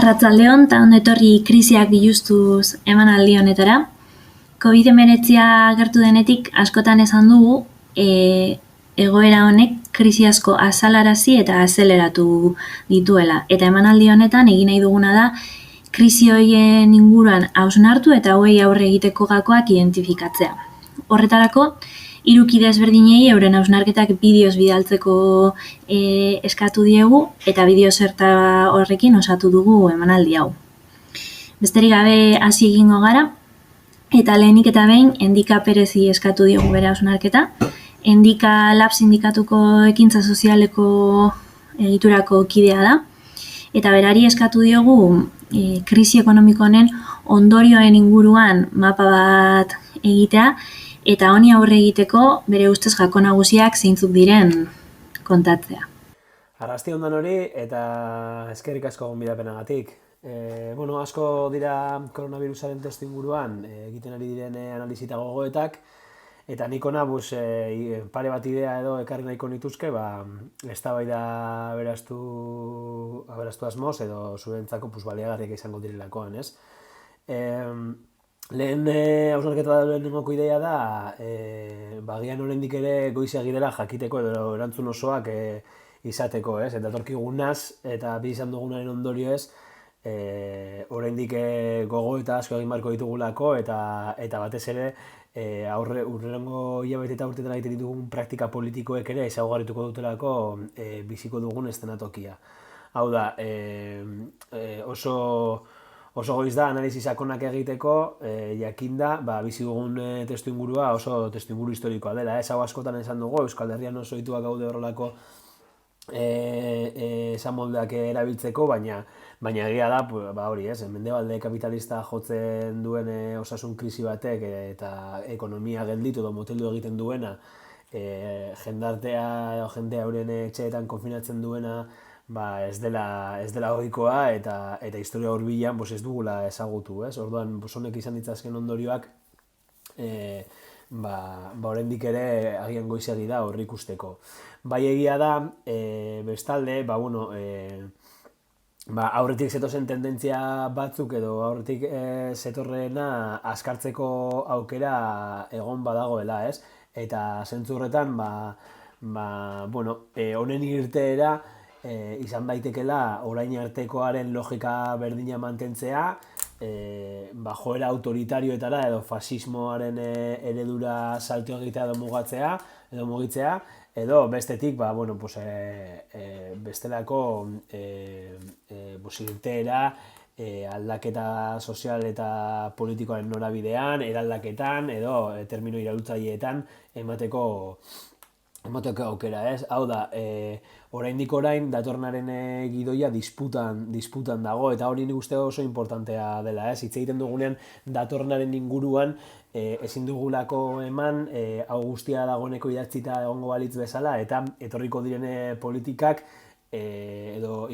Arratsaldeon eta ondo etorri krisiak biluztuz emanaldi honetara. COVID-19 gertu denetik askotan esan dugu, egoera honek krisi asko azalarazi eta azeleratu dituela. Eta emanaldi honetan egin nahi duguna da krisi horien inguruan hausnartu eta hauei aurre egiteko gakoak identifikatzea. Horretarako, 3 kide ezberdinei euren hausnarketak bideoz bidaltzeko eskatu diegu eta bideo zerta horrekin osatu dugu emanaldi hau. Besterik gabe hasi egingo gara eta lehenik eta behin Endika Perezi eskatu diogu bere hausnarketa. Endika Lab sindikatuko ekintza sozialeko egiturako kidea da eta berari eskatu diogu krisi ekonomiko honen ondorioen inguruan mapa bat egitea eta honi aurre egiteko bere ustez gako nagusiak zeintzuk diren kontatzea. Arrasti ondan hori eta eskerrik asko gonbidapenagatik. Asko dira koronavirusaren testu inguruan egiten ari diren analizita gogoetak eta nik hona pare bat idea edo ekarri nahiko nituzke, eztabaida aberastu asmoz edo zurentzako baliagarriak izango direlakoan, ez? Lehen hausnarketa lehenengoko ideia da, bagian oraindik ere goizeagi dela jakiteko edo erantzun osoak izateko, ez? Eta etorkigunaz eta bi izan dugunaren ondorioez, oraindik gogo eta asko egin beharko ditugulako eta batez ere hurrengo hilabete eta urteetan egiten ditugun praktika politikoek ere ezaugarrituko dutelako biziko dugun eszenatokia. Hau da, oso goiz da analizi sakonak egiteko, jakinda, bizi dugun testu ingurua oso testu inguru historikoa dela. Hau askotan esan dugu, Euskal Herrian oso ohituak gaude horrelako esamoldeak erabiltzeko, baina egia da, hori ez, mendebalde kapitalista jotzen duen osasun krisi batek eta ekonomia gelditu edo moteldu egiten duena, jendartea edo jendea euren etxeetan konfinatzen duena, ez dela ohikoa eta historia hurbilan ez dugula ezagutu, ez? Orduan, honek izan ditzazken ondorioak oraindik ere agian goizegi da horri ikusteko. Bai egia da, bestalde, aurretik zetozen tendentzia batzuk edo aurretik zetorrena azkartzeko aukera egon badagoela, ez? Eta zentzu horretan, honen irteera izan daitekela orain artekoaren logika berdina mantentzea, joera autoritarioetara edo fasismoaren eredura salto egitea edo mugitzea, edo bestetik, bestelako irteera aldaketa sozial eta politikoaren norabidean, eraldaketan edo termino iraultzaileetan emateko aukera, ez? Hau da, oraindik orain datornaren gidoia disputan dago eta hori nik uste oso importantea dela, ez? Hitz egiten dugunean datornaren inguruan ezin dugulako eman hau guztia dagoeneko idatzita egongo balitz bezala eta etorriko diren politikak edo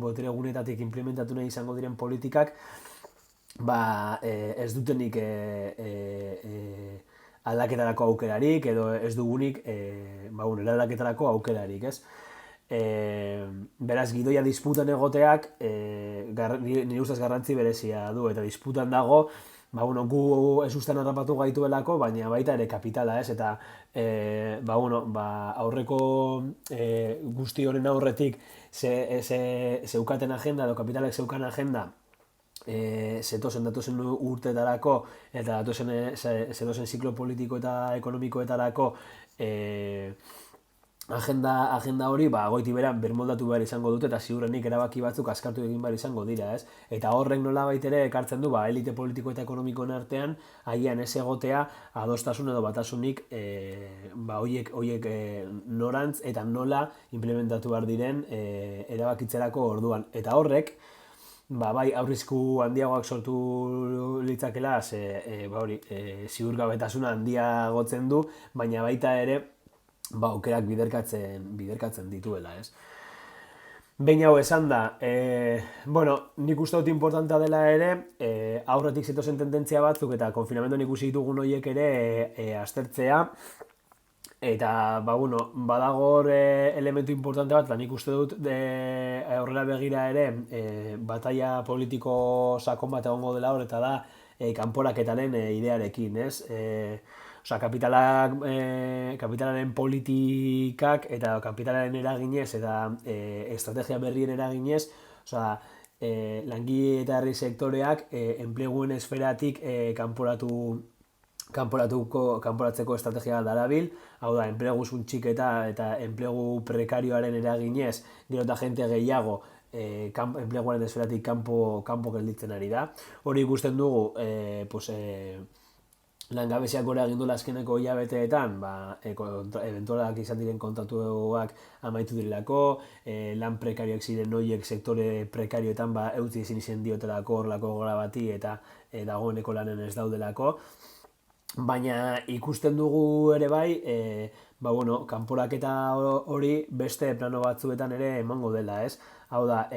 botere gunetatik implementatu nahi izango diren politikak ez dutenik aldaketarako aukerarik edo ez dugunik eraldaketarako aukerarik, ez? Beraz, gidoia disputan egoteak nire ustez garrantzi berezia du eta disputan dago gu ez ustean harrapatu gaituelako, baina baita ere kapitala, ez? Eta aurreko guzti honen aurretik zeukaten agenda edo kapitalek zeukan agenda datozen urteetarako eta datozen ziklo politiko eta ekonomikoetarako agenda hori goiti bera bermoldatu behar izango dute eta ziurrenik erabaki batzuk askatu egin behar izango dira, ez? Eta horrek nolabait ere ekartzen du elite politiko eta ekonomikoen artean agian ez egotea adostasun edo batasunik horiek norantz eta nola implementatu behar diren erabakitzerako orduan. Eta horrek bai aurrizku handiagoak sortu litzakela, ziurgabetasuna handiagotzen du, baina baita ere aukerak biderkatzen dituela, ez? Behin hau esan da, nik uste dut importantea dela ere, aurretik zetozen tendentzia batzuk eta konfinamenduan ikusi ditugun horiek ere aztertzea, Eta, bueno, badago elementu importante bat, eta nik uste dut aurrera begira ere batalla politiko sakon bat egongo dela hor, eta da kanporaketaren idearekin, ez? Osea, kapitalaren politikak eta kapitalaren eraginez eta estrategia berrien eraginez, osea, langile eta herri sektoreak enpleguen esferatik kanporatzeko estrategia darabil, hau da, enplegu suntxik eta enplegu prekarioaren eraginez, gero eta jente gehiago enpleguaren esferatik kanpo gelditzen ari da. Hori ikusten dugu, langabeziak gora egin duela azkeneko hilabeteetan, eventualak izan diren kontratuak amaitu direlako, lan prekarioak ziren horiek sektore prekarioetan eutzi ezin izan diotelako horlako gora bati eta dagoeneko lanen ez daudelako. Baina ikusten dugu ere bai, kanporaketa hori beste plano batzuetan ere emango dela, ez? Hau da,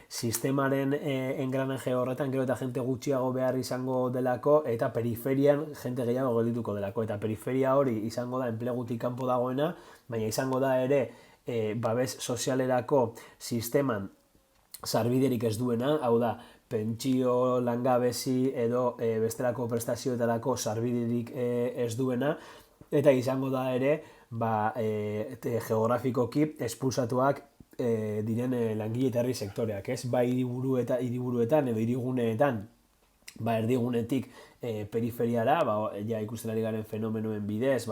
sistemaren engranaje horretan gero eta jente gutxiago behar izango delako eta periferian jente gehiago geldituko delako. Eta periferia hori izango da enplegutik kanpo dagoena, baina izango da ere babes sozialerako sisteman sarbiderik ez duena, hau da, pentsio, langabezi edo bestelako prestazioetarako sarbiderik ez duena, eta izango da ere geografikoki espulsatuak diren langile eta herri sektoreak, ez? Bai hiriburuetan edo hiriguneetan, erdigunetik periferiara, ja ikusten ari garen fenomenoen bidez,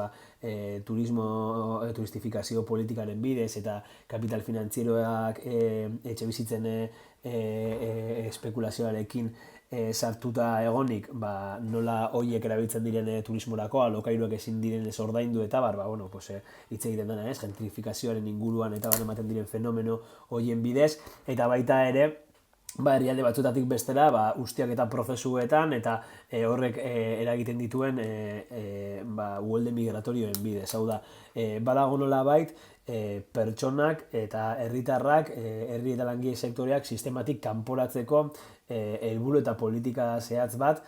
turistifikazio politikaren bidez eta kapital finantzieroak etxe bizitzen espekulazioarekin sartuta egonik, nola horiek erabiltzen diren turismorako, alokairuak ezin diren ez ordaindu eta hitz egiten dena, ez, gentrifikazioaren inguruan eta ematen diren fenomeno horien bidez, eta baita ere, herrialde batzuetatik bestera, ustiak eta prozesuetan eta horrek eragiten dituen uholde migratorioen bidez. Hau da, badago nolabait pertsonak eta herritarrak, herri eta langile sektoreak sistematik kanporatzeko helburu eta politika zehatz bat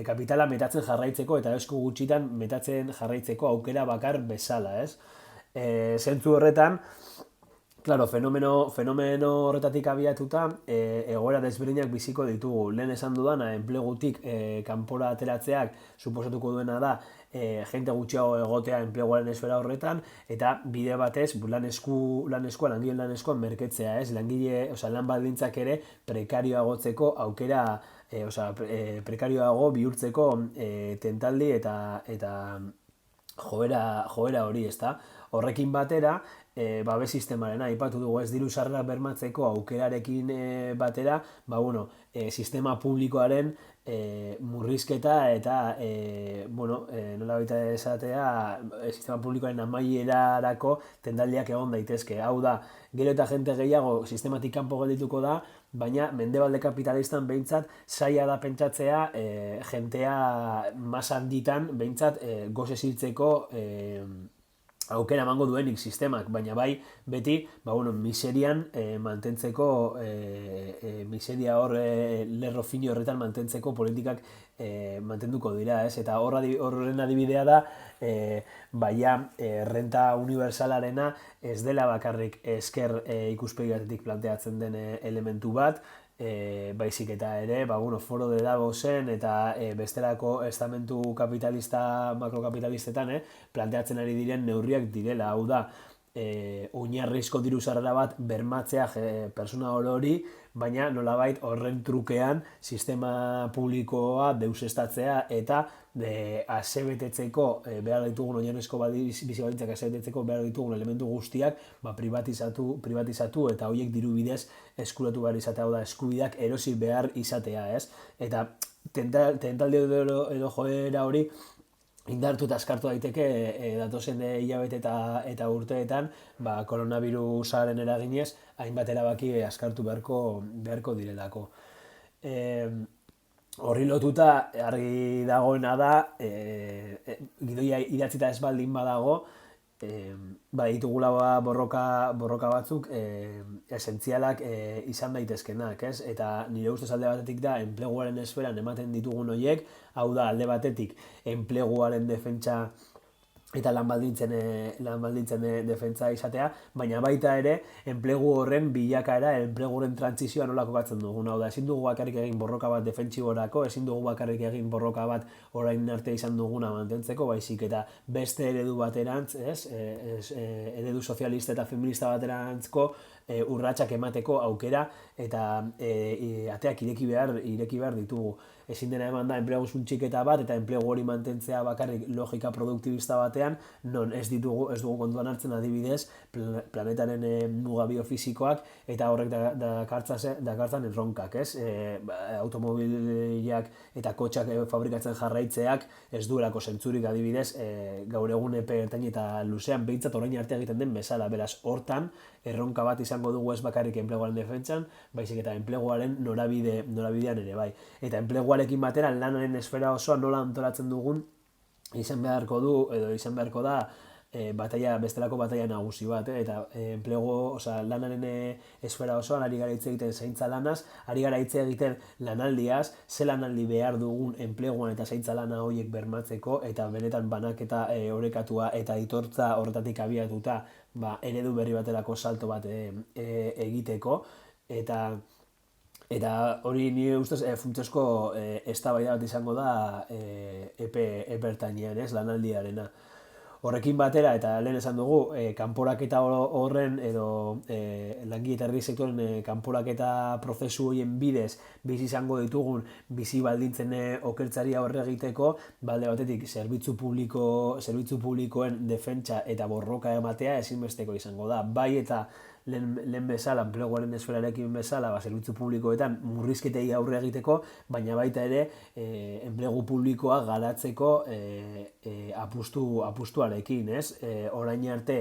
kapitala metatzen jarraitzeko eta esku gutxitan metatzen jarraitzeko aukera bakar bezala, ez? Zentzu horretan, claro, fenomeno horretatik abiatuta, egoera desberdinak biziko ditugu. Lehen esan dudana, enplegutik kanpora ateratzeak suposatuko duena da jente gutxiago egotea enpleguaren esfera horretan, eta bide batez langileen lan eskua merketzea, ez? Lan baldintzak ere prekarioagotzeko aukera, prekarioago bihurtzeko tentaldi eta joera hori, ezta? Horrekin batera, babes sistemarena aipatu dugu, ez, diru sarrerak bermatzeko aukerarekin batera, sistema publikoaren murrizketa eta nolabait esatea sistema publikoaren amaierarako tendaldiak egon daitezke. Hau da, gero eta jente gehiago sistematik kanpo geldituko da, baina mendebalde kapitalistan behintzat zaila da pentsatzea jentea masa handitan behintzat gozez hiltzeko aukera emango duenik sistemak, baina bai beti miserian mantentzeko, miseria hor lerro fino horretan mantentzeko politikak mantenduko dira, ez? Eta horren adibidea da, renta unibersalarena ez dela bakarrik esker ikuspegiatetik planteatzen den elementu bat, baizik eta ere, foro de Davosen eta bestelako estamentu kapitalista, makrokapitalistetan, planteatzen ari diren neurriak direla, hau da, oinarrizko diru sarrera bat bermatzea persona hori, baina nolabait horren trukean sistema publikoa deusestatzea eta asebetetzeko behar ditugun oinarrizko bizi baldintzak asebetetzeko behar ditugun elementu guztiak privatizatu eta horiek diru bidez eskuratu behar izatea, hau da, eskubideak erosi behar izatea, ez? Eta tentaldi edo joera hori indartu eta askartu daiteke datozen hilabete eta urteetan koronavirusaren eraginez hainbat erabaki askartu beharko direlako. Horri lotuta argi dagoena da, gidoia idatzita ez baldin badago, ditugula borroka batzuk esentzialak izan daitezkenak, ez? Eta nire ustez alde batetik da enpleguaren esferan ematen ditugun horiek, hau da alde batetik enpleguaren defentsa eta lan baldintzen defentsa izatea, baina baita ere enplegu horren bilakaera, enplegu horren trantsizioa nola kokatzen dugun. Hau da, ezin dugu bakarrik egin borroka bat defentsiborako, ezin dugu bakarrik egin borroka bat orain arte izan duguna mantentzeko, baizik eta beste eredu baterantz, eredu sozialista eta feminista baterantzko urratsak emateko aukera eta ateak ireki behar ditugu. Ezin dena eman da enplegu suntxiketa bat eta enplegu hori mantentzea bakarrik logika produktibista batean, non ez dugu kontuan hartzen adibidez planetaren muga biofisikoak eta horrek dakartzan erronkak, ez? Automobilak eta kotxak fabrikatzen jarraitzeak ez duelako zentzurik adibidez gaur egun epe ertain eta luzean behintzat orain arte egiten den bezala, beraz hortan erronka bat izango dugu ez bakarrik enpleguaren defentsan, baizik eta enpleguaren norabidean ere bai. Eta enpleguarekin batera lanaren esfera osoa nola antolatzen dugun izan beharko da bestelako bataila nagusi bat, eta lanaren esfera osoan ari gara hitz egiten zaintza lanaz, ari gara hitz egiten lanaldiaz, ze lanaldi behar dugun enpleguan eta zaintza lana horiek bermatzeko, eta benetan banaketa orekatua eta aitortza horretatik abiatuta eredu berri baterako salto bat egiteko, eta hori nire ustez funtsezko eztabaida bat izango da epe ertainean, lanaldiarena. Horrekin batera, eta lehen esan dugu, kanporaketa horren edo langile eta herri sektoren kanporaketa prozesu horien bidez bizi izango ditugun bizi baldintzen okertzari aurre egiteko, alde batetik zerbitzu publikoen defentsa eta borroka ematea ezinbesteko izango da. Bai eta lehen bezala, enpleguaren esferarekin bezala, zerbitzu publikoetan murrizketei aurre egiteko, baina baita ere enplegu publikoa garatzeko apustuarekin, ez? Orain arte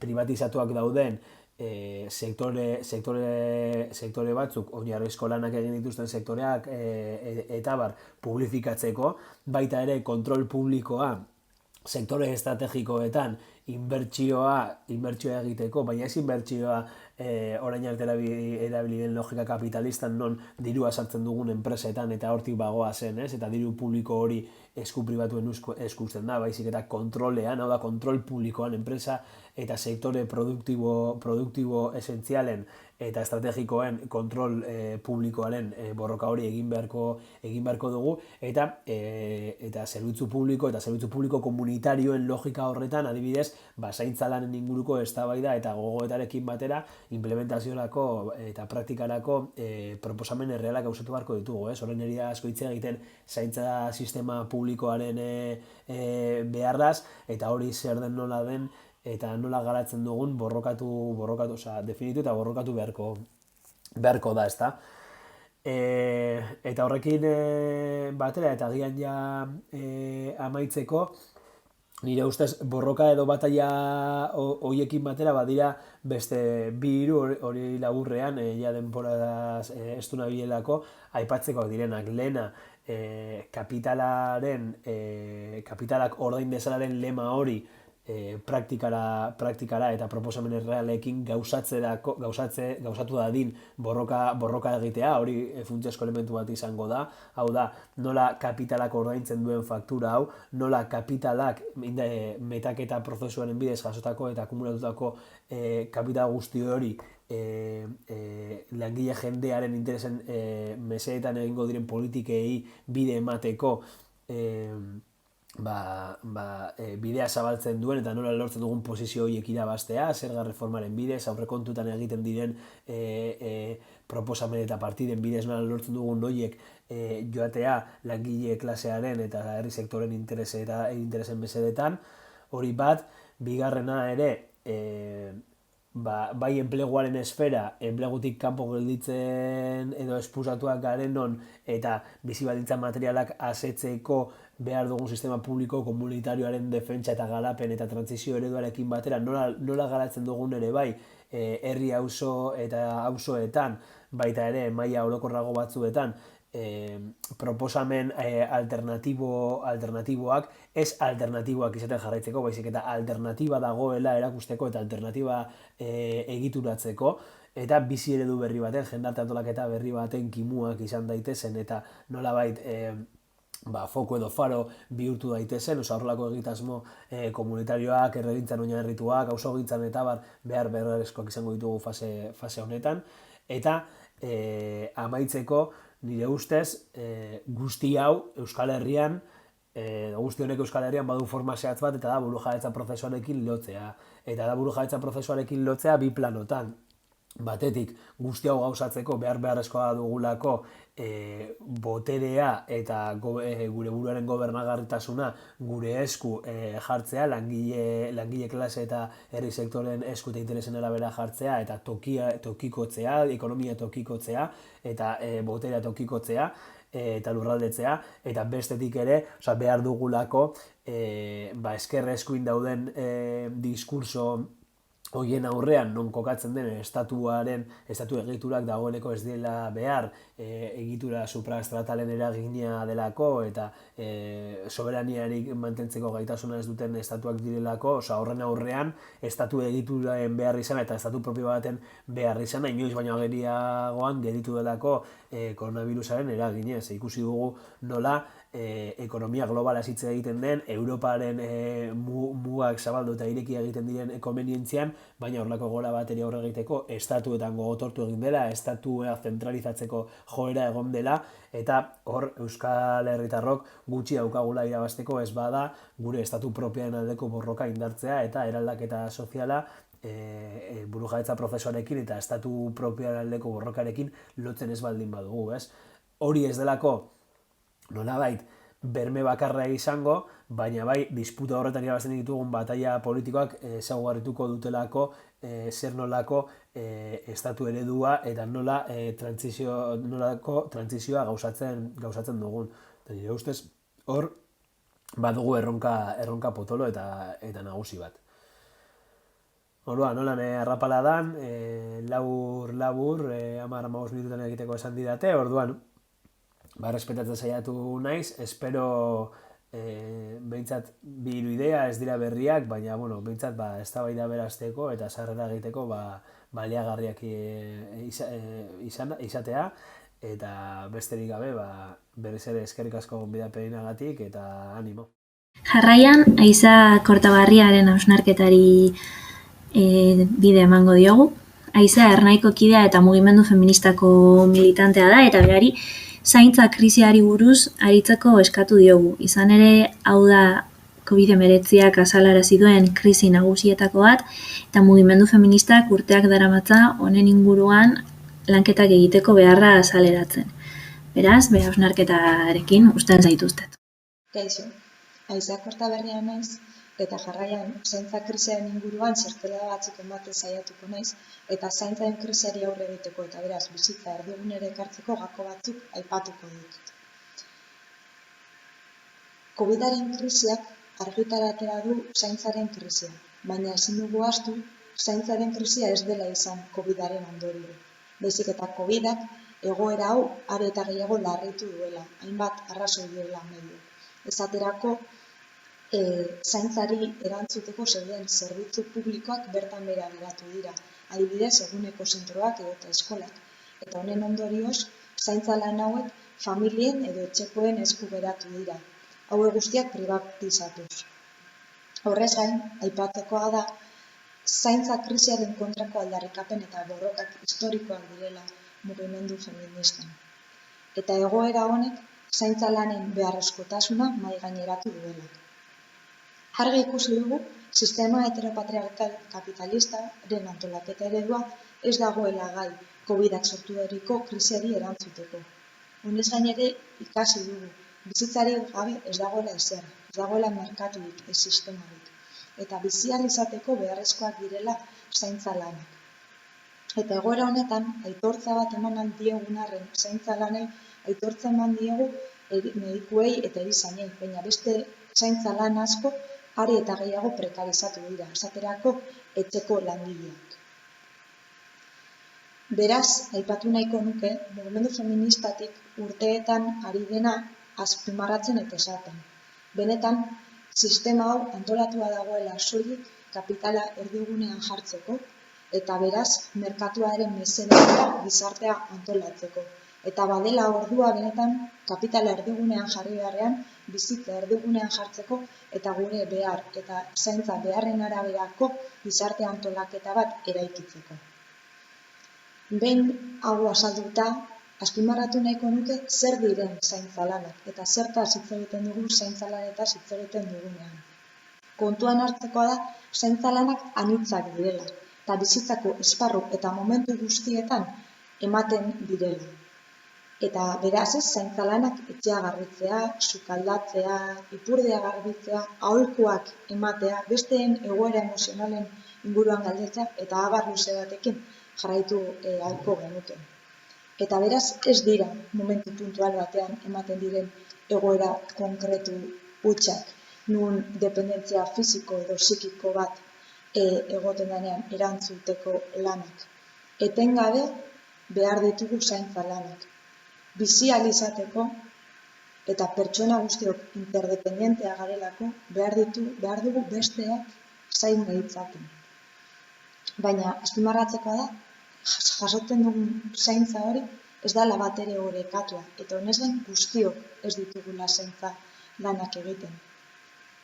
privatizatuak dauden sektore batzuk, oinarrizko lanak egin dituzten sektoreak eta publifikatzeko, baita ere kontrol publikoa sektore estrategikoetan inbertsioa egiteko, baina ez inbertsioa orain arte erabili den logika kapitalistan non dirua sartzen dugun enpresetan eta hortik bagoa zen, ez? Eta diru publiko hori esku pribatuen eskusten da, baizik eta kontrolean, hau da kontrol publikoan enpresa eta sektore produktibo esentzialen eta estrategikoen kontrol publikoaren borroka hori egin beharko dugu, eta zerbitzu publiko komunitarioen logika horretan, adibidez, zaintza lanen inguruko eztabaida eta gogoetarekin batera implementaziorako eta praktikarako proposamen errealak gauzatu beharko ditugu, ez? Orain ere asko hitz egiten zaintza sistema publikoaren beharraz, eta hori zer den nola den, eta nola garatzen dugun definitu eta borrokatu beharko da, ezta? Eta horrekin batera, eta agian ja amaitzeko, nire ustez borroka edo bataila horiekin batera badira beste bi hiru hori laburrean, ja denboraz estu nabielako, aipatzekoak direnak. Lehena, kapitalak ordain dezalaren lema hori praktikara eta proposamen errealekin gauzatu dadin borroka egitea, hori funtsezko elementu bat izango da. Hau da, nola kapitalak ordaintzen duen faktura hau, nola kapitalak metaketa prozesuaren bidez jasotako eta akumulatutako kapital guzti hori langile jendearen interesen mesedetan egingo diren politikei bide emateko bidea zabaltzen duen eta nola lortzen dugun posizio horiek irabaztea, zerga reformaren bidez, aurrekontutan egiten diren proposamen eta partiden bidez nola lortzen dugun horiek joatea langile klasearen eta herri sektoren interesen mesedetan. Hori bat, bigarrena ere, bai enpleguaren esfera, enplegutik kanpo gelditzen edo espusatuak garen non, eta bizi baldintza materialak asetzeko behar dugun sistema publiko komunitarioaren defentsa eta garapen eta trantsizio ereduarekin batera, nola garatzen dugun ere bai, herri auzo eta auzoetan, baita ere maila orokorrago batzuetan, proposamen alternatiboak, ez alternatiboak izaten jarraitzeko, baizik eta alternatiba dagoela erakusteko eta alternatiba egituratzeko, eta bizi eredu berri baten, jendarte antolaketa berri baten kimuak izan daitezen, eta nolabait foko edo faro bihurtu daitezen, horrelako egitasmo komunitarioak, erregintzan oinarrituak, auzogintzan eta behar beharrezkoak izango ditugu fase honetan. Eta amaitzeko, nire ustez, guzti hau Euskal Herrian, guzti honek Euskal Herrian badu forma zehatz bat, eta da burujabetza prozesuarekin lotzea. Eta da burujabetza prozesuarekin lotzea bi planotan. Batetik, guzti hau gauzatzeko beharrezkoa dugulako boterea eta gure buruaren gobernagarritasuna gure esku jartzea, langile klase eta herri sektoren esku eta interesen arabera jartzea, eta tokikotzea, ekonomia tokikotzea, eta boterea tokikotzea, eta lurraldetzea, eta bestetik ere, behar dugulako ezker eskuin dauden diskurso horien aurrean non kokatzen den estatu egiturak dagoeneko ez dela behar, egitura supraestatalen eragina delako eta soberaniarik mantentzeko gaitasuna ez duten estatuak direlako, horren aurrean estatu egituraen behar izana eta estatu propio baten behar izana inoiz baino ageriagoan geditu delako koronavirusaren eraginez. Ikusi dugu nola ekonomia globala hitz egiten den, Europaren mugak zabaldu eta ireki egiten diren konbenientzian, baina horrelako gola bateri aurre egiteko estatuetan gogotortu egin dela, estatua zentralizatzeko joera egon dela, eta hor Euskal Herritarrok gutxi daukagula irabazteko ez bada gure estatu propioaren aldeko borroka indartzea eta eraldaketa soziala burujabetza prozesuarekin eta estatu propioaren aldeko borrokarekin lotzen ez baldin badugu, ez? Hori ez delako nolabait berme bakarra izango, baina bai disputa horretan irabazten ditugun bataila politikoak ezaugarrituko dutelako zer nolako estatu eredua eta nolako trantsizioa gauzatzen dugun. Eta nire ustez hor badugu erronka potolo eta nagusi bat. Orduan, nolan arrapaladan, labur, 10-15 minututan egiteko esan didate, orduan, respetatzen saiatu naiz, espero behintzat bi hiru idea ez dira berriak, baina behintzat eztabaida berazteko eta sarrera egiteko baliagarriak izatea, eta besterik gabe berriz ere eskerrik asko gonbidapenagatik eta animo. Jarraian, Aiza Kortabarriaren hausnarketari bide emango diogu. Aiza Ernaiko kidea eta mugimendu feministako militantea da, eta berari zaintza krisiari buruz aritzeko eskatu diogu. Izan ere, hau da COVID-19ak azalarazi duen krisi nagusietako bat, eta mugimendu feministak urteak daramatza honen inguruan lanketak egiteko beharra azaleratzen. Beraz, bere hausnarketarekin uzten zaituztet. Kaixo, Aiza Kortabarria naiz, eta jarraian zaintza krisiaren inguruan zertela batzuk ematen saiatuko naiz, eta zaintzaren krisiari aurre egiteko eta beraz bizitza erdigunera ekartzeko gako batzuk aipatuko ditut. COVID-aren krisiak argitaratera du zaintzaren krisia, baina ezin dugu ahaztu zaintzaren krisia ez dela izan COVID-aren ondorio. Baizik eta COVID-ak egoera hau are eta gehiago larritu duela, hainbat arrazoi duela medio. Esaterako, zaintzari erantzuteko zeuden zerbitzu publikoak bertan behera geratu dira, adibidez eguneko zentroak edota eskolak, eta honen ondorioz, zaintza lan hauek familien edo etxekoen esku geratu dira, hauek guztiak privatizatuz. Horrez gain, aipatzekoa da, zaintza krisiaren kontrako aldarrikapen eta borrokak historikoak direla mugimendu feministan. Eta egoera honek, zaintza lanen beharrezkotasuna mahaigaineratu duela. Argi ikusi dugu, sistema heteropatriarkal kapitalistaren antolaketa eredua ez dagoela gai COVID-ak sorturiko krisiari erantzuteko. Honez gain ere ikasi dugu, bizitzari gabe ez dagoela ezer, ez dagoela merkaturik, ez sistemarik, eta bizi ahal izateko beharrezkoak direla zaintza lanak. Eta egoera honetan, aitortza bat eman diegun arren zaintza lanei, aitortza eman diegu medikuei eta erizainei, baina beste zaintza lan asko are eta gehiago prekarizatu dira, esaterako etxeko langileak. Beraz, aipatu nahiko nuke, mugimendu feministatik urteetan ari dena azpimarratzen eta esaten. Benetan, sistema hau antolatua dagoela soilik kapitala erdigunean jartzeko, eta beraz, merkatuaren mesedea gizartea antolatzeko, Eta badela ordua benetan kapitala erdigunean jarri beharrean, bizitza erdigunean jartzeko eta gure behar eta zaintza beharren araberako gizarte antolaketa bat eraikitzeko. Behin hau azalduta, azpimarratu nahiko nuke zer diren zaintza lanak eta zertaz hitz egiten dugu zaintza lanetaz hitz egiten dugunean. Kontuan hartzekoa da zaintza lanak anitzak direla eta bizitzako esparru eta momentu guztietan ematen direla. Eta beraz ez, zaintza lanak etxea garbitzea, sukaldatzea, ipurdea garbitzea, aholkuak ematea, besteen egoera emozionalen inguruan galdetzea eta abar luze batekin jarraitu ahalko genuke. Eta beraz ez dira momentu puntual batean ematen diren egoera konkretu hutsak, nun dependentzia fisiko edo psikiko bat egoten denean erantzuteko lanak. Etengabe behar ditugu zaintza lanak. Bizi ahal izateko eta pertsona guztiok interdependentea garelako behar dugu besteak zain gaitzaten. Baina azpimarratzekoa da, jasotzen dugun zaintza hori ez dela batere orekatua eta honez gain guztiok ez ditugula zaintza lanak egiten.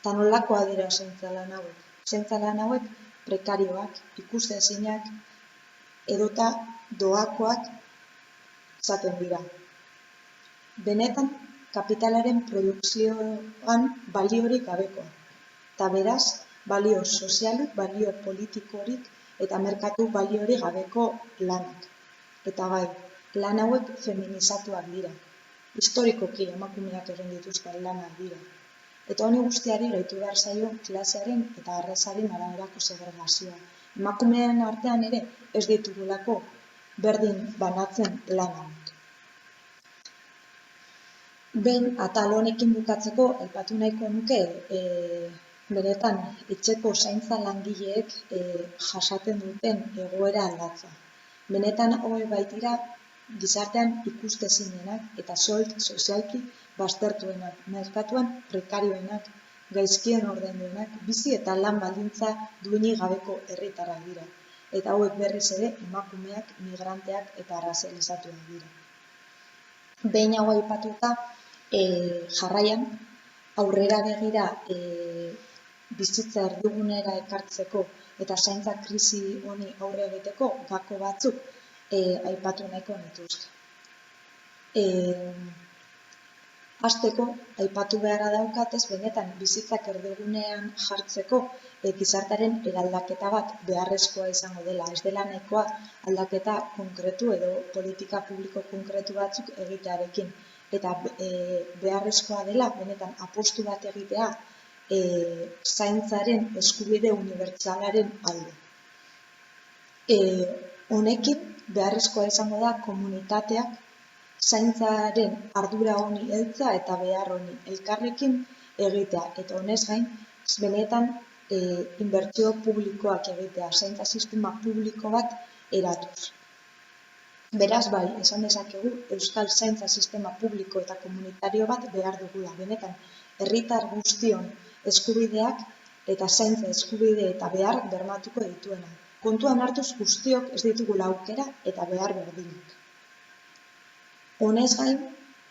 Eta nolakoa dira zaintza lan hauek? Zaintza lan hauek prekarioak, ikusezinak edota doakoak izaten dira. Benetan, kapitalaren produkzioan baliorik gabekoa. Eta beraz, balio sozialik, balio politikorik eta merkatu baliorik gabeko lanak. Eta bai, lan hauek feminizatuak dira. Historikoki emakumeak egin dituzten lanak dira. Eta honi guztiari gehitu behar zaio klasearen eta arrazaren araberako segregazioa. Emakumeen artean ere ez ditugulako berdin banatzen lan hauek. Behin atal honekin bukatzeko aipatu nahiko nuke benetan etxeko zaintza langileek jasaten duten egoera aldatza. Benetan hauek baitira gizartean ikustezinenak eta sozialki baztertuenak, merkatuan prekarioenak, gaizkien ordainduenak, bizi eta lan baldintza duinik gabeko herritarrak dira. Eta hauek berriz ere emakumeak, migranteak eta arrazializatuak dira. Behin hau aipatuta, jarraian aurrera begira bizitza erdigunera ekartzeko eta zaintza krisi honi aurre egiteko gako batzuk aipatu nahiko nituzke. Hasteko, aipatu beharra daukatez, benetan bizitzak erdigunean jartzeko gizartearen eraldaketa bat beharrezkoa izango dela. Ez dela nahikoa aldaketa konkretu edo politika publiko konkretu batzuk egitearekin. Eta beharrezkoa dela, benetan apostu bat egitea zaintzaren eskubide unibertsalaren alde. Honekin beharrezkoa izango da komunitateak zaintzaren ardura honi heltza eta behar honi elkarrekin egitea. Eta honez gain, benetan inbertsio publikoak egitea, zaintza sistema publiko bat eratuz. Beraz bai, esan dezakegu, euskal zaintza sistema publiko eta komunitario bat behar dugula. Benetan, herritar guztion eskubideak eta zaintza eskubide eta behar bermatuko dituena. Kontuan hartuz guztiok ez ditugula aukera eta behar berdinak. Honez gain,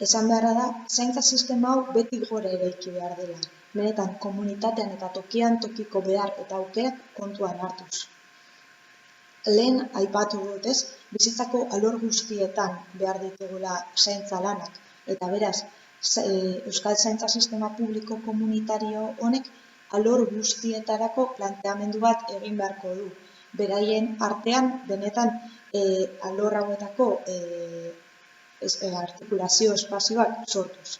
esan beharra da, zaintza sistema hau beti gora eraiki behar dela. Benetan, komunitatean eta tokian tokiko behar eta aukerak kontuan hartuz. Lehen aipatu dut ez, bizitzako alor guztietan behar ditugula zaintza lanak. Eta beraz, euskal zaintza sistema publiko komunitario honek alor guztietarako planteamendu bat egin beharko du. Beraien artean, benetan, alor hauetako artikulazio espazioak sortuz.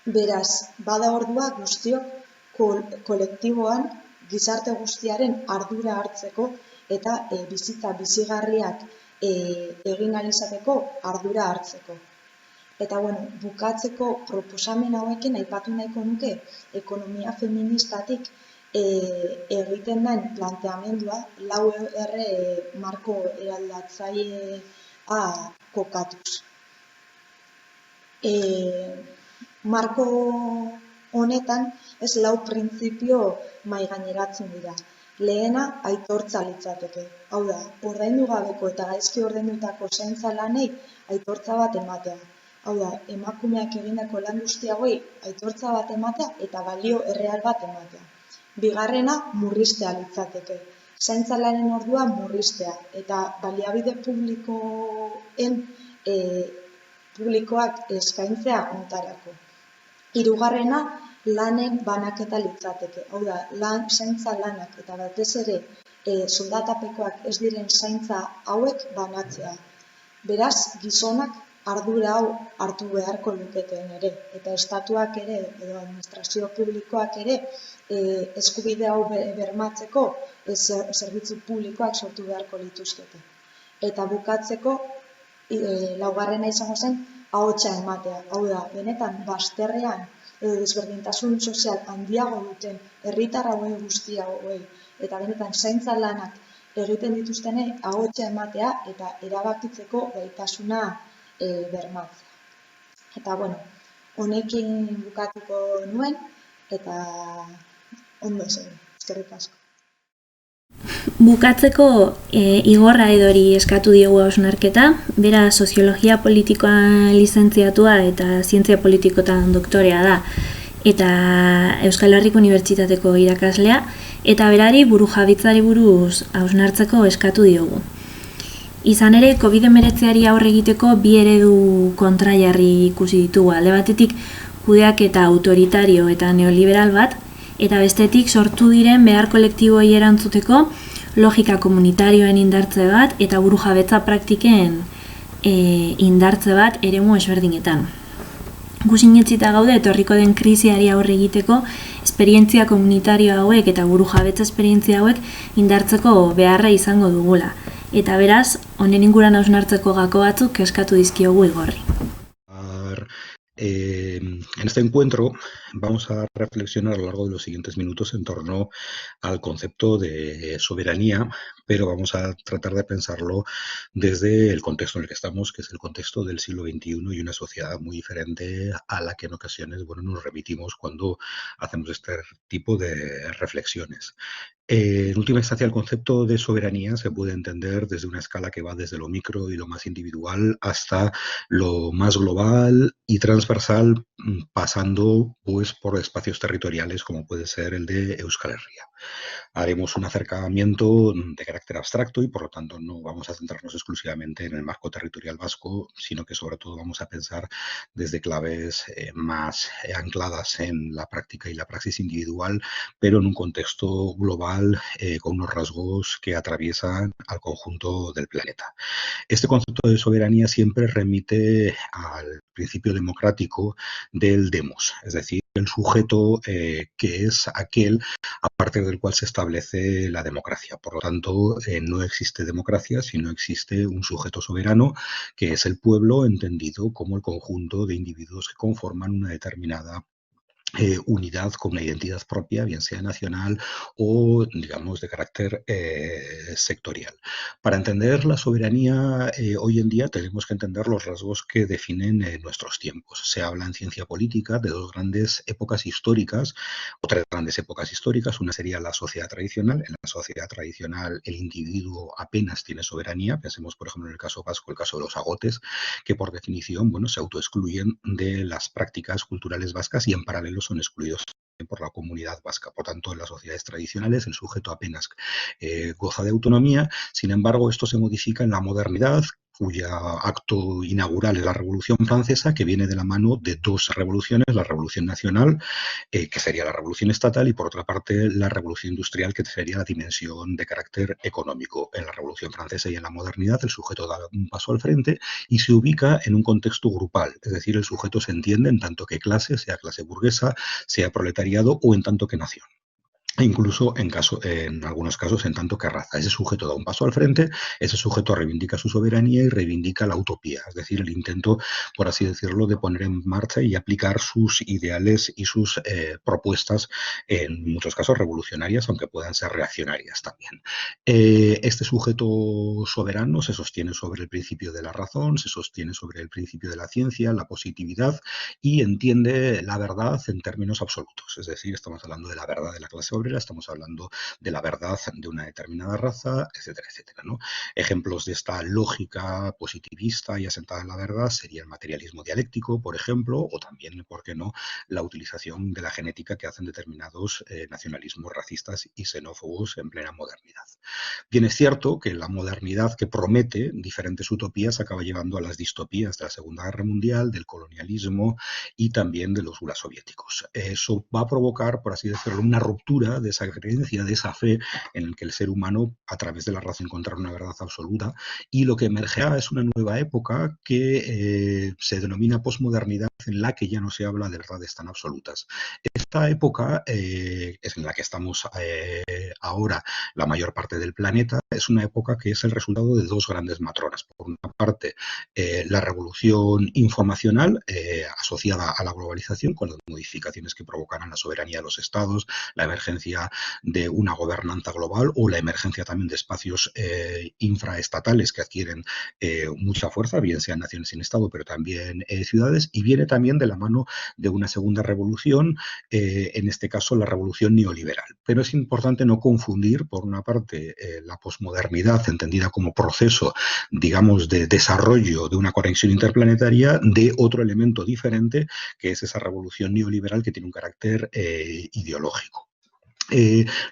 Beraz, bada ordua guztiok kolektiboan gizarte guztiaren ardura hartzeko eta bizitza bizigarriak egin ahal izateko ardura hartzeko. Eta bukatzeko proposamen hauekin aipatu nahiko nuke ekonomia feministatik egiten den planteamendua 4R marko eraldatzailea kokatuz. Marko honetan ez 4 printzipio mahaigaineratzen dira. Lehena aitortza litzateke. Hau da, ordaindu gabeko eta gaizki ordaindutako zaintza lanei aitortza bat ematea. Hau da, emakumeak egindako lan guzti hauei aitortza bat ematea eta balio erreal bat ematea. Bigarrena, murriztea litzateke. Zaintza lanen ordua murriztea eta baliabide publikoak eskaintzea hontarako. Hirugarrena, lanen banaketa litzateke. Hau da, zaintza lanak eta batez ere soldatapekoak ez diren zaintza hauek banatzea. Beraz, gizonak ardura hau hartu beharko luketen ere, eta estatuak ere, edo administrazio publikoak ere, eskubide hau bermatzeko zerbitzu publikoak sortu beharko lituzkete. Eta bukatzeko, laugarrena izango zen, ahotsa ematea. Hau da, benetan, bazterrean edo desberdintasun sozial handiago duten herritar hauei guzti hauei, eta benetan zaintza lanak egiten dituztenei ahotsa ematea eta erabakitzeko gaitasuna bermatzea. Eta, honekin bukatuko nuen, eta ondo zen, eskerrik asko. Bukatzeko Igor Aedori eskatu diogu hausnarketa, bera soziologia politikoan lizentziatua eta zientzia politikotan doktorea da, eta Euskal Herriko Unibertsitateko irakaslea, eta berari burujabetzari buruz hausnartzeko eskatu diogu. Izan ere, COVID-19 aurre egiteko bi eredu kontrajarri ikusi ditugu. Alde batetik kudeaketa autoritario eta neoliberal bat, eta bestetik sortu diren behar kolektiboei erantzuteko logika komunitarioen indartze bat eta burujabetza praktiken indartze bat eremu ezberdinetan. Gu sinetsita gaude etorriko den krisiari aurre egiteko esperientzia komunitario hauek eta burujabetza esperientzia hauek indartzeko beharra izango dugula. Eta beraz, honen inguruan hausnartzeko gako batzuk eskatu dizkiogu Igorri. En este encuentro vamos a reflexionar a lo largo de los siguientes minutos en torno al concepto de soberanía, pero vamos a tratar de pensarlo desde el contexto en el que estamos, que es el contexto del siglo XXI y una sociedad muy diferente a la que en ocasiones nos remitimos cuando hacemos este tipo de reflexiones. En última instancia, el concepto de soberanía se puede entender desde una escala que va desde lo micro y lo más individual hasta lo más global y transversal, pasando pues por espacios territoriales como puede ser el de Euskal Herria. Haremos un acercamiento de carácter abstracto y por lo tanto no vamos a centrarnos exclusivamente en el marco territorial vasco, sino que sobre todo vamos a pensar desde claves más ancladas en la práctica y la praxis individual, pero en un contexto global con unos rasgos que atraviesan al conjunto del planeta. Este concepto de soberanía siempre remite al principio democrático del demos, es decir, el sujeto que es aquel a partir del cual se establece la democracia. Por lo tanto, no existe democracia si no existe un sujeto soberano, que es el pueblo entendido como el conjunto de individuos que conforman una determinada unidad con una identidad propia, bien sea nacional o, digamos, de carácter sectorial. Para entender la soberanía hoy en día tenemos que entender los rasgos que definen nuestros tiempos. Se habla en ciencia política de dos grandes épocas históricas, o tres grandes épocas históricas. Una sería la sociedad tradicional. En la sociedad tradicional el individuo apenas tiene soberanía. Pensemos, por ejemplo, en el caso vasco, el caso de los agotes, que por definición, se autoexcluyen de las prácticas culturales vascas y en paralelo son excluidos por la comunidad vasca. Por tanto, en las sociedades tradicionales el sujeto apenas goza de autonomía. Sin embargo, esto se modifica en la modernidad, cuya acto inaugural es la Revolución Francesa, que viene de la mano de dos revoluciones, la Revolución Nacional, que sería la Revolución Estatal, y por otra parte la Revolución Industrial, que sería la dimensión de carácter económico. En la Revolución Francesa y en la modernidad el sujeto da un paso al frente y se ubica en un contexto grupal, es decir, el sujeto se entiende en tanto que clase, sea clase burguesa, sea proletariado o en tanto que nación. E incluso en algunos casos en tanto que raza. Ese sujeto da un paso al frente, ese sujeto reivindica su soberanía y reivindica la utopía, es decir, el intento, por así decirlo, de poner en marcha y aplicar sus ideales y sus propuestas, en muchos casos revolucionarias, aunque puedan ser reaccionarias también. Este sujeto soberano se sostiene sobre el principio de la razón, se sostiene sobre el principio de la ciencia, la positividad, y entiende la verdad en términos absolutos, es decir, estamos hablando de la verdad de la clase obrera, obrera, estamos hablando de la verdad de una determinada raza, etcétera, etcétera, ¿no? Ejemplos de esta lógica positivista y asentada en la verdad sería el materialismo dialéctico, por ejemplo, o también, ¿por qué no?, la utilización de la genética que hacen determinados nacionalismos racistas y xenófobos en plena modernidad. Bien, es cierto que la modernidad que promete diferentes utopías acaba llevando a las distopías de la Segunda Guerra Mundial, del colonialismo y también de los gulas soviéticos. Eso va a provocar, por así decirlo, una ruptura de esa creencia, de esa fe en el que el ser humano, a través de la razón, encontrar una verdad absoluta, y lo que emergerá es una nueva época que se denomina posmodernidad, en la que ya no se habla de verdades tan absolutas. Esta época es en la que estamos ahora la mayor parte del planeta, es una época que es el resultado de dos grandes matronas. Por una parte, la revolución informacional asociada a la globalización, con las modificaciones que provocarán la soberanía de los estados, la emergencia de una gobernanza global o la emergencia también de espacios infraestatales que adquieren mucha fuerza, bien sean naciones sin estado, pero también ciudades, y viene también de la mano de una segunda revolución, en este caso la revolución neoliberal. Pero es importante no confundir, por una parte, la posmodernidad, entendida como proceso, digamos, de desarrollo de una conexión interplanetaria, de otro elemento diferente, que es esa revolución neoliberal que tiene un carácter ideológico.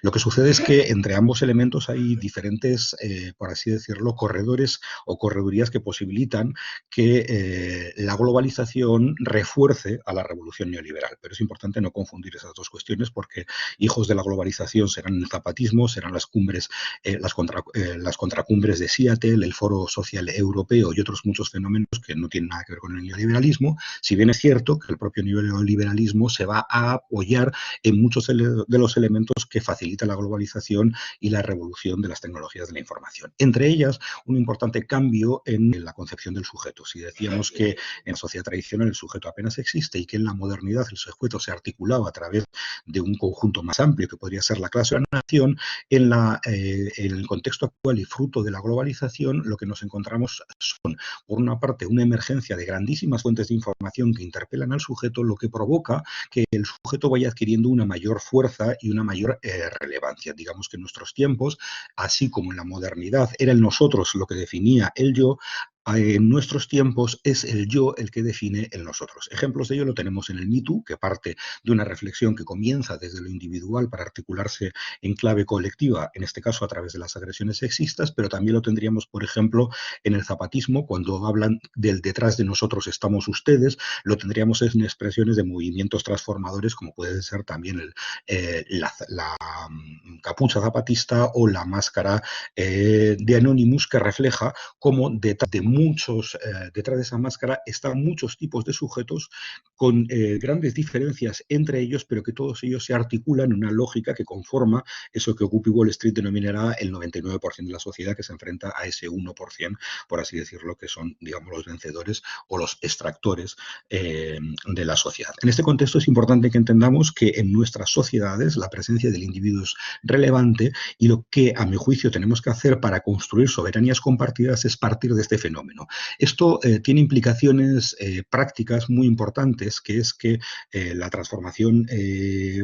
Lo que sucede es que entre ambos elementos hay diferentes, por así decirlo, corredores o corredurías que posibilitan que la globalización refuerce a la revolución neoliberal. Pero es importante no confundir esas dos cuestiones, porque hijos de la globalización serán el zapatismo, serán las cumbres, las contracumbres de Seattle, el Foro Social Europeo y otros muchos fenómenos que no tienen nada que ver con el neoliberalismo, si bien es cierto que el propio neoliberalismo se va a apoyar en muchos de los elementos que facilita la globalización y la revolución de las tecnologías de la información. Entre ellas, un importante cambio en la concepción del sujeto. Si decíamos que en la sociedad tradicional el sujeto apenas existe y que en la modernidad el sujeto se articulaba a través de un conjunto más amplio que podría ser la clase o la nación, en el contexto actual y fruto de la globalización, lo que nos encontramos son, por una parte, una emergencia de grandísimas fuentes de información que interpelan al sujeto, lo que provoca que el sujeto vaya adquiriendo una mayor fuerza y una mayor relevancia. Digamos que en nuestros tiempos, así como en la modernidad era el nosotros lo que definía el yo, en nuestros tiempos es el yo el que define el nosotros. Ejemplos de ello lo tenemos en el Me Too, que parte de una reflexión que comienza desde lo individual para articularse en clave colectiva, en este caso a través de las agresiones sexistas, pero también lo tendríamos, por ejemplo, en el zapatismo, cuando hablan del detrás de nosotros estamos ustedes, lo tendríamos en expresiones de movimientos transformadores, como puede ser también la capucha zapatista o la máscara de Anonymous, que refleja cómo detrás de esa máscara están muchos tipos de sujetos con grandes diferencias entre ellos, pero que todos ellos se articulan en una lógica que conforma eso que Occupy Wall Street denominará el 99% de la sociedad, que se enfrenta a ese 1%, por así decirlo, que son, digamos, los vencedores o los extractores de la sociedad. En este contexto es importante que entendamos que en nuestras sociedades la presencia del individuo es relevante, y lo que, a mi juicio, tenemos que hacer para construir soberanías compartidas es partir de este fenómeno. Esto tiene implicaciones prácticas muy importantes, que es que la transformación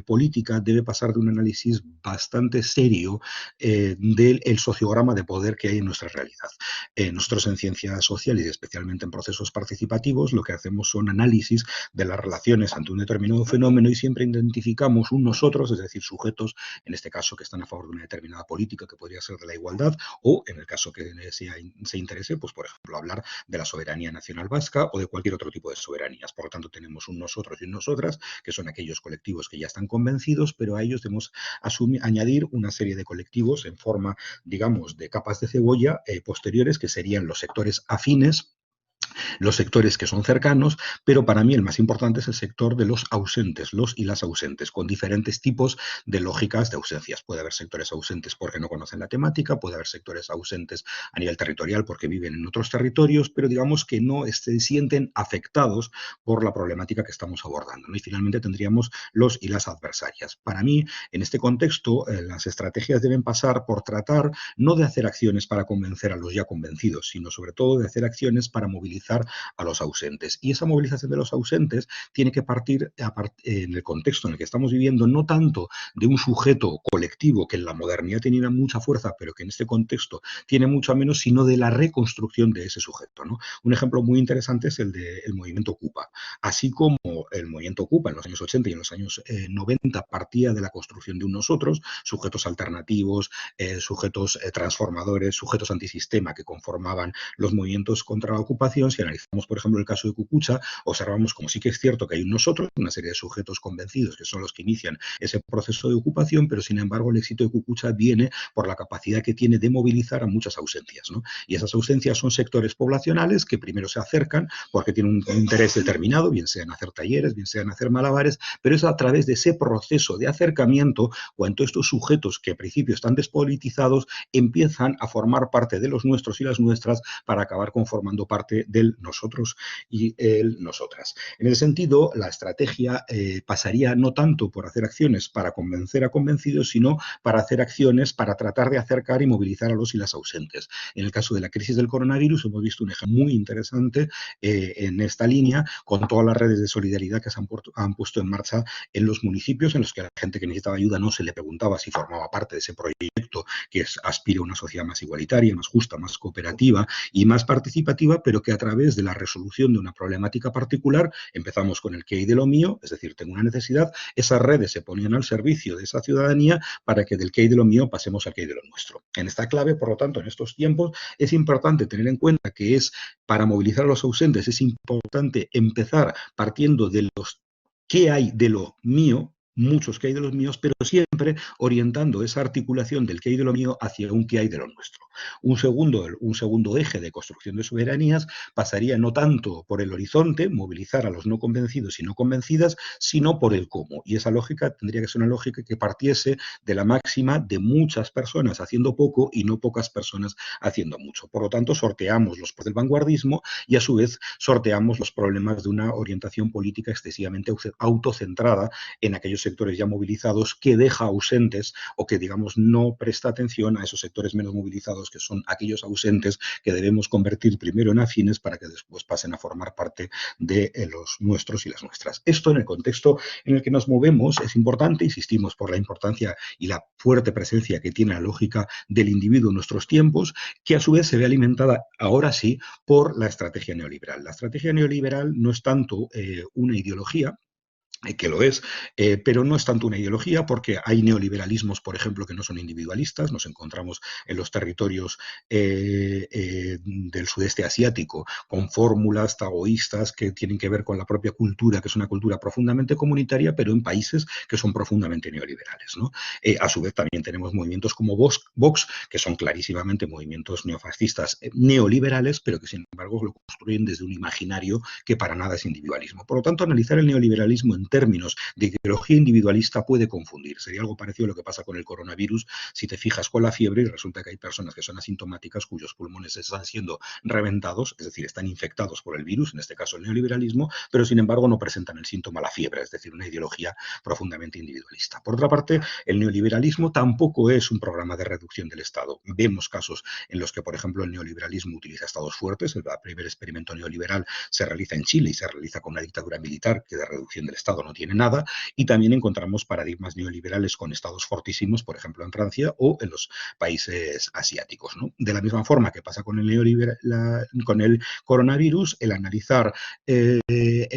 política debe pasar de un análisis bastante serio del sociograma de poder que hay en nuestra realidad. Nosotros en ciencias sociales y especialmente en procesos participativos lo que hacemos son análisis de las relaciones ante un determinado fenómeno y siempre identificamos un nosotros, es decir, sujetos, en este caso, que están a favor de una determinada política que podría ser de la igualdad, o en el caso que se interese, pues por ejemplo, hablar de la soberanía nacional vasca o de cualquier otro tipo de soberanías. Por lo tanto, tenemos un nosotros y un nosotras, que son aquellos colectivos que ya están convencidos, pero a ellos debemos añadir una serie de colectivos en forma, digamos, de capas de cebolla posteriores, que serían los sectores afines, los sectores que son cercanos, pero para mí el más importante es el sector de los ausentes, los y las ausentes, con diferentes tipos de lógicas de ausencias. Puede haber sectores ausentes porque no conocen la temática, puede haber sectores ausentes a nivel territorial porque viven en otros territorios, pero digamos que no se sienten afectados por la problemática que estamos abordando, ¿no? Y finalmente tendríamos los y las adversarias. Para mí, en este contexto, las estrategias deben pasar por tratar no de hacer acciones para convencer a los ya convencidos, sino sobre todo de hacer acciones para movilizar movilizar a los ausentes. Y esa movilización de los ausentes tiene que partir en el contexto en el que estamos viviendo, no tanto de un sujeto colectivo que en la modernidad tenía mucha fuerza, pero que en este contexto tiene mucho menos, sino de la reconstrucción de ese sujeto, ¿no? Un ejemplo muy interesante es el del movimiento Ocupa. Así como el movimiento Ocupa en los años 80 y en los años 90 partía de la construcción de un nosotros, sujetos alternativos, sujetos transformadores, sujetos antisistema que conformaban los movimientos contra la ocupación. Si analizamos, por ejemplo, el caso de Cucucha, observamos como sí que es cierto que hay un nosotros, una serie de sujetos convencidos que son los que inician ese proceso de ocupación, pero sin embargo el éxito de Cucucha viene por la capacidad que tiene de movilizar a muchas ausencias, ¿no? Y esas ausencias son sectores poblacionales que primero se acercan porque tienen un interés determinado, bien sea en hacer talleres, bien sea en hacer malabares, pero es a través de ese proceso de acercamiento cuando estos sujetos que al principio están despolitizados empiezan a formar parte de los nuestros y las nuestras para acabar conformando parte del nosotros y el nosotras. En ese sentido, la estrategia pasaría no tanto por hacer acciones para convencer a convencidos, sino para hacer acciones para tratar de acercar y movilizar a los y las ausentes. En el caso de la crisis del coronavirus hemos visto un ejemplo muy interesante en esta línea con todas las redes de solidaridad que se han puesto en marcha en los municipios en los que a la gente que necesitaba ayuda no se le preguntaba si formaba parte de ese proyecto que aspira a una sociedad más igualitaria, más justa, más cooperativa y más participativa, pero que a través de la resolución de una problemática particular, empezamos con el qué hay de lo mío, es decir, tengo una necesidad, esas redes se ponían al servicio de esa ciudadanía para que del qué hay de lo mío pasemos al qué hay de lo nuestro. En esta clave, por lo tanto, en estos tiempos es importante tener en cuenta que es para movilizar a los ausentes, es importante empezar partiendo de los qué hay de lo mío, muchos que hay de los míos, pero siempre orientando esa articulación del qué hay de lo mío hacia un qué hay de lo nuestro. Un segundo eje de construcción de soberanías pasaría no tanto por el horizonte, movilizar a los no convencidos y no convencidas, sino por el cómo. Y esa lógica tendría que ser una lógica que partiese de la máxima de muchas personas haciendo poco y no pocas personas haciendo mucho. Por lo tanto, sorteamos los del vanguardismo y a su vez sorteamos los problemas de una orientación política excesivamente autocentrada en aquellos sectores ya movilizados que deja ausentes o que, digamos, no presta atención a esos sectores menos movilizados que son aquellos ausentes que debemos convertir primero en afines para que después pasen a formar parte de los nuestros y las nuestras. Esto en el contexto en el que nos movemos es importante, insistimos, por la importancia y la fuerte presencia que tiene la lógica del individuo en nuestros tiempos, que a su vez se ve alimentada ahora sí por la estrategia neoliberal. La estrategia neoliberal no es tanto una ideología, que lo es, pero no es tanto una ideología porque hay neoliberalismos, por ejemplo, que no son individualistas. Nos encontramos en los territorios del sudeste asiático con fórmulas taoístas que tienen que ver con la propia cultura, que es una cultura profundamente comunitaria, pero en países que son profundamente neoliberales, ¿no? A su vez también tenemos movimientos como Vox, que son clarísimamente movimientos neofascistas neoliberales, pero que sin embargo lo construyen desde un imaginario que para nada es individualismo. Por lo tanto, analizar el neoliberalismo en términos de ideología individualista puede confundir. Sería algo parecido a lo que pasa con el coronavirus si te fijas con la fiebre y resulta que hay personas que son asintomáticas cuyos pulmones están siendo reventados, es decir, están infectados por el virus, en este caso el neoliberalismo, pero sin embargo no presentan el síntoma la fiebre, es decir, una ideología profundamente individualista. Por otra parte, el neoliberalismo tampoco es un programa de reducción del Estado. Vemos casos en los que, por ejemplo, el neoliberalismo utiliza estados fuertes. El primer experimento neoliberal se realiza en Chile y se realiza con una dictadura militar que de reducción del Estado no tiene nada, y también encontramos paradigmas neoliberales con estados fortísimos, por ejemplo en Francia o en los países asiáticos, ¿no? De la misma forma que pasa con con el coronavirus, el analizar el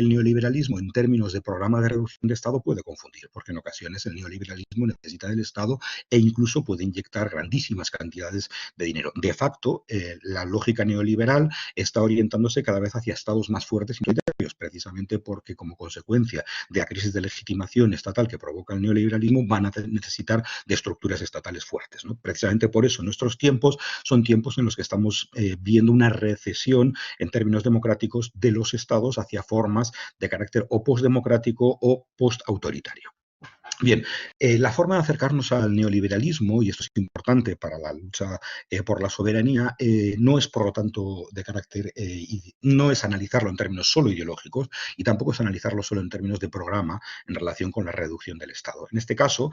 neoliberalismo en términos de programa de reducción de Estado puede confundir, porque en ocasiones el neoliberalismo necesita del Estado e incluso puede inyectar grandísimas cantidades de dinero. De facto, la lógica neoliberal está orientándose cada vez hacia estados más fuertes y autoritarios, precisamente porque como consecuencia de la crisis de legitimación estatal que provoca el neoliberalismo van a necesitar de estructuras estatales fuertes, ¿no? Precisamente por eso nuestros tiempos son tiempos en los que estamos viendo una recesión en términos democráticos de los estados hacia formas de carácter o postdemocrático o postautoritario. Bien, la forma de acercarnos al neoliberalismo, y esto es importante para la lucha por la soberanía, no es, por lo tanto, de carácter, no es analizarlo en términos solo ideológicos y tampoco es analizarlo solo en términos de programa en relación con la reducción del Estado. En este caso,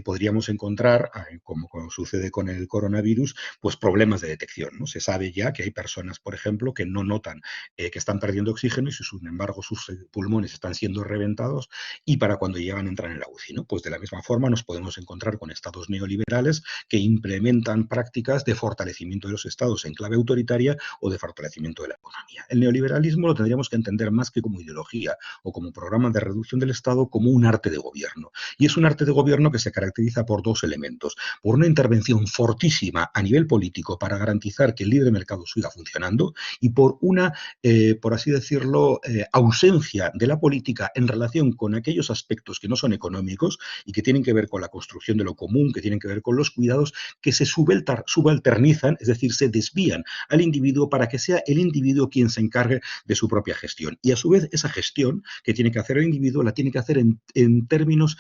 podríamos encontrar, como sucede con el coronavirus, pues problemas de detección, ¿no? Se sabe ya que hay personas, por ejemplo, que no notan que están perdiendo oxígeno y, sin embargo, sus pulmones están siendo reventados y para cuando llegan a entrar en la UCI, ¿no? Pues de la misma forma nos podemos encontrar con estados neoliberales que implementan prácticas de fortalecimiento de los estados en clave autoritaria o de fortalecimiento de la economía. El neoliberalismo lo tendríamos que entender más que como ideología o como programa de reducción del Estado, como un arte de gobierno. Y es un arte de gobierno que se caracteriza por dos elementos. Por una intervención fortísima a nivel político para garantizar que el libre mercado siga funcionando y por una, por así decirlo, ausencia de la política en relación con aquellos aspectos que no son económicos y que tienen que ver con la construcción de lo común, que tienen que ver con los cuidados, que se subalternizan, es decir, se desvían al individuo para que sea el individuo quien se encargue de su propia gestión. Y a su vez esa gestión que tiene que hacer el individuo la tiene que hacer en términos,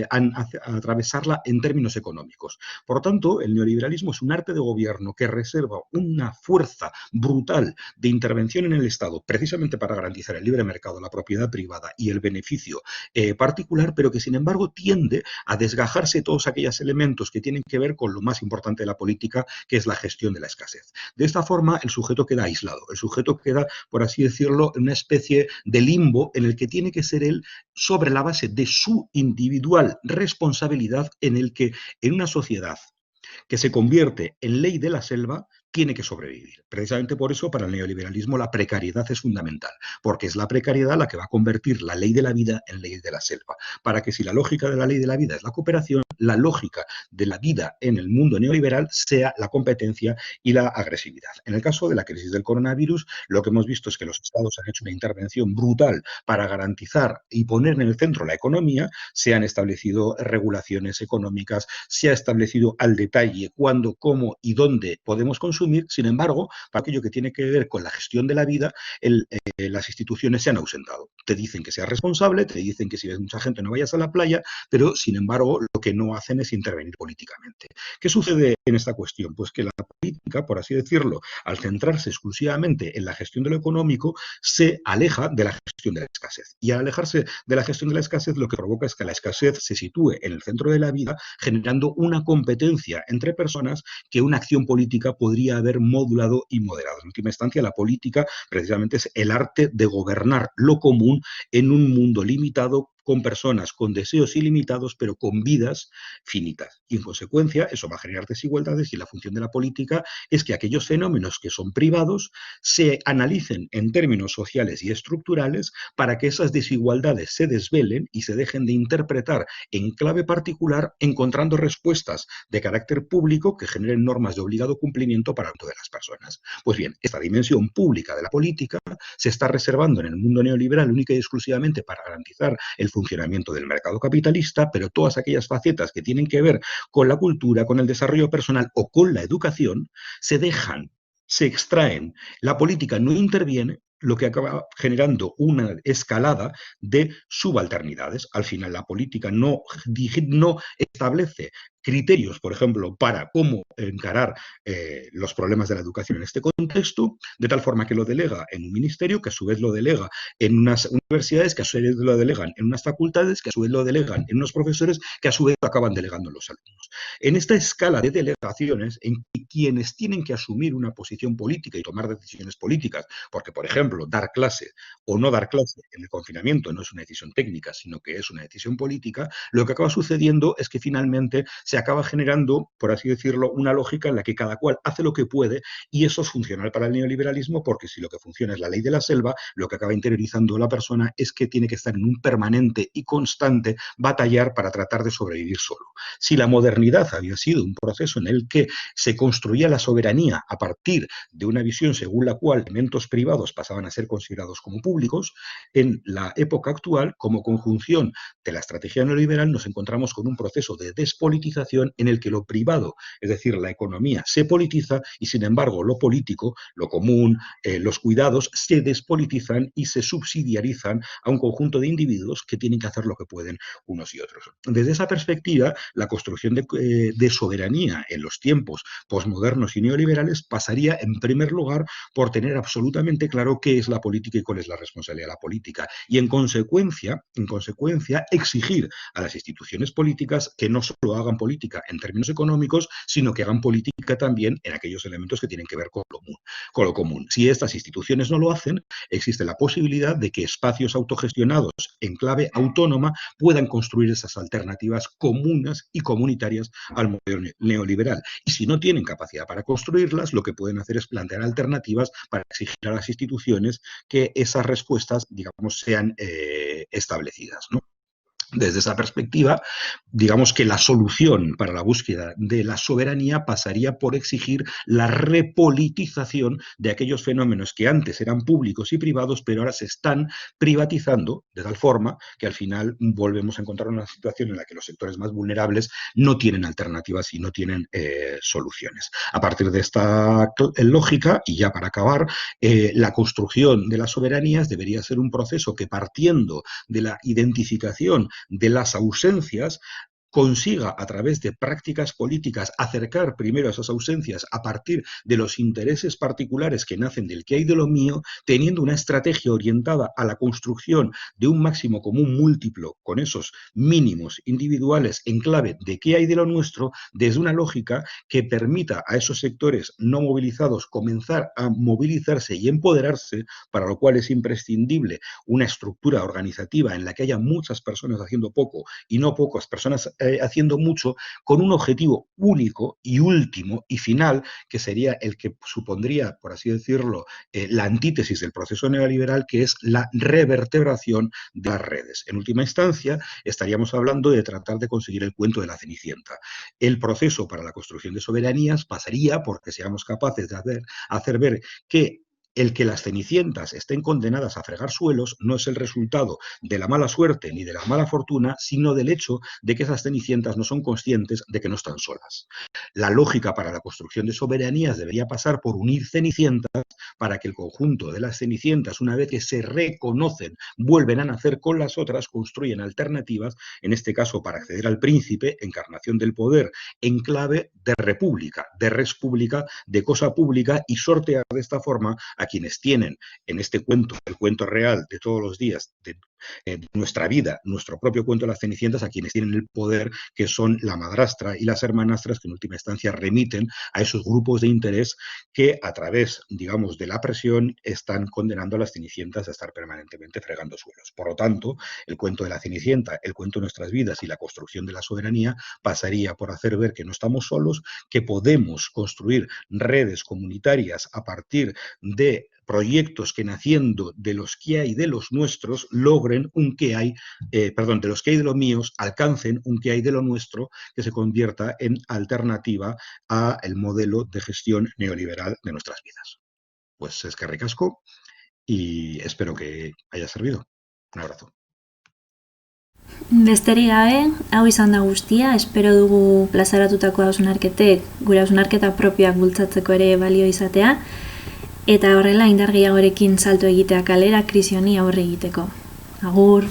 atravesarla en términos económicos. Por lo tanto, el neoliberalismo es un arte de gobierno que reserva una fuerza brutal de intervención en el Estado, precisamente para garantizar el libre mercado, la propiedad privada y el beneficio particular, pero que sin embargo tiende a desgajarse todos aquellos elementos que tienen que ver con lo más importante de la política, que es la gestión de la escasez. De esta forma, el sujeto queda aislado, el sujeto queda, por así decirlo, en una especie de limbo en el que tiene que ser él, sobre la base de su individual responsabilidad, en el que en una sociedad que se convierte en ley de la selva, tiene que sobrevivir. Precisamente por eso, para el neoliberalismo, la precariedad es fundamental, porque es la precariedad la que va a convertir la ley de la vida en ley de la selva. Para que si la lógica de la ley de la vida es la cooperación, la lógica de la vida en el mundo neoliberal sea la competencia y la agresividad. En el caso de la crisis del coronavirus, lo que hemos visto es que los estados han hecho una intervención brutal para garantizar y poner en el centro la economía, se han establecido regulaciones económicas, se ha establecido al detalle cuándo, cómo y dónde podemos consumir. Sin embargo, para aquello que tiene que ver con la gestión de la vida, las instituciones se han ausentado. Te dicen que seas responsable, te dicen que si ves mucha gente no vayas a la playa, pero sin embargo lo que no hacen es intervenir políticamente. ¿Qué sucede en esta cuestión? Pues que la política, por así decirlo, al centrarse exclusivamente en la gestión de lo económico, se aleja de la gestión de la escasez. Y al alejarse de la gestión de la escasez, lo que provoca es que la escasez se sitúe en el centro de la vida, generando una competencia entre personas que una acción política podría haber modulado y moderado. En última instancia, la política precisamente es el arte de gobernar lo común en un mundo limitado, con personas con deseos ilimitados, pero con vidas finitas. Y en consecuencia, eso va a generar desigualdades y la función de la política es que aquellos fenómenos que son privados se analicen en términos sociales y estructurales para que esas desigualdades se desvelen y se dejen de interpretar en clave particular, encontrando respuestas de carácter público que generen normas de obligado cumplimiento para todas las personas. Pues bien, esta dimensión pública de la política se está reservando en el mundo neoliberal única y exclusivamente para garantizar el funcionamiento del mercado capitalista, pero todas aquellas facetas que tienen que ver con la cultura, con el desarrollo personal o con la educación, se dejan, se extraen. La política no interviene, lo que acaba generando una escalada de subalternidades. Al final, la política no establece criterios, por ejemplo, para cómo encarar los problemas de la educación en este contexto, de tal forma que lo delega en un ministerio, que a su vez lo delega en unas universidades, que a su vez lo delegan en unas facultades, que a su vez lo delegan en unos profesores, que a su vez lo acaban delegando en los alumnos. En esta escala de delegaciones, en que quienes tienen que asumir una posición política y tomar decisiones políticas, porque, por ejemplo, dar clase o no dar clase en el confinamiento no es una decisión técnica, sino que es una decisión política, lo que acaba sucediendo es que finalmente se acaba generando, por así decirlo, una lógica en la que cada cual hace lo que puede y eso es funcional para el neoliberalismo, porque si lo que funciona es la ley de la selva, lo que acaba interiorizando la persona es que tiene que estar en un permanente y constante batallar para tratar de sobrevivir solo. Si la modernidad había sido un proceso en el que se construía la soberanía a partir de una visión según la cual elementos privados pasaban a ser considerados como públicos, en la época actual, como conjunción de la estrategia neoliberal, nos encontramos con un proceso de despolitización politización en el que lo privado, es decir, la economía, se politiza y, sin embargo, lo político, lo común, los cuidados, se despolitizan y se subsidiarizan a un conjunto de individuos que tienen que hacer lo que pueden unos y otros. Desde esa perspectiva, la construcción de soberanía en los tiempos posmodernos y neoliberales pasaría, en primer lugar, por tener absolutamente claro qué es la política y cuál es la responsabilidad de la política. Y, en consecuencia, exigir a las instituciones políticas que no solo hagan política en términos económicos, sino que hagan política también en aquellos elementos que tienen que ver con lo común. Si estas instituciones no lo hacen, existe la posibilidad de que espacios autogestionados en clave autónoma puedan construir esas alternativas comunes y comunitarias al modelo neoliberal. Y si no tienen capacidad para construirlas, lo que pueden hacer es plantear alternativas para exigir a las instituciones que esas respuestas, digamos, sean establecidas, ¿no? Desde esa perspectiva, digamos que la solución para la búsqueda de la soberanía pasaría por exigir la repolitización de aquellos fenómenos que antes eran públicos y privados, pero ahora se están privatizando de tal forma que al final volvemos a encontrar una situación en la que los sectores más vulnerables no tienen alternativas y no tienen soluciones. A partir de esta lógica, y ya para acabar, la construcción de las soberanías debería ser un proceso que, partiendo de la identificación de las ausencias, consiga a través de prácticas políticas acercar primero a esas ausencias a partir de los intereses particulares que nacen del qué hay de lo mío, teniendo una estrategia orientada a la construcción de un máximo común múltiplo con esos mínimos individuales en clave de qué hay de lo nuestro, desde una lógica que permita a esos sectores no movilizados comenzar a movilizarse y empoderarse, para lo cual es imprescindible una estructura organizativa en la que haya muchas personas haciendo poco y no pocas personas haciendo mucho, con un objetivo único y último y final, que sería el que supondría, por así decirlo, la antítesis del proceso neoliberal, que es la revertebración de las redes. En última instancia, estaríamos hablando de tratar de conseguir el cuento de la Cenicienta. El proceso para la construcción de soberanías pasaría porque seamos capaces de hacer ver que el que las cenicientas estén condenadas a fregar suelos no es el resultado de la mala suerte ni de la mala fortuna, sino del hecho de que esas cenicientas no son conscientes de que no están solas. La lógica para la construcción de soberanías debería pasar por unir cenicientas para que el conjunto de las cenicientas, una vez que se reconocen, vuelven a nacer con las otras, construyen alternativas, en este caso para acceder al príncipe, encarnación del poder, en clave de república, de res pública, de cosa pública, y sortear de esta forma a quienes tienen en este cuento, el cuento real de todos los días, de nuestra vida, nuestro propio cuento de las cenicientas, a quienes tienen el poder, que son la madrastra y las hermanastras, que en última instancia remiten a esos grupos de interés que, a través, digamos, de la presión, están condenando a las cenicientas a estar permanentemente fregando suelos. Por lo tanto, el cuento de la Cenicienta, el cuento de nuestras vidas y la construcción de la soberanía pasaría por hacer ver que no estamos solos, que podemos construir redes comunitarias a partir de proyectos que, naciendo de los que hay de los nuestros, logren un que hay, de los que hay de los míos, alcancen un que hay de lo nuestro, que se convierta en alternativa al modelo de gestión neoliberal de nuestras vidas. Pues eskerrik asko y espero que haya servido. Un abrazo. Besterik gabe, hau izan da guztia, espero dugu plazaratutako hausnarketek gure hausnarketa propioak bultzatzeko ere balio izatea, eta horrela indar gehiagorekin salto egitea kalera krisi honi aurre egiteko. Agur!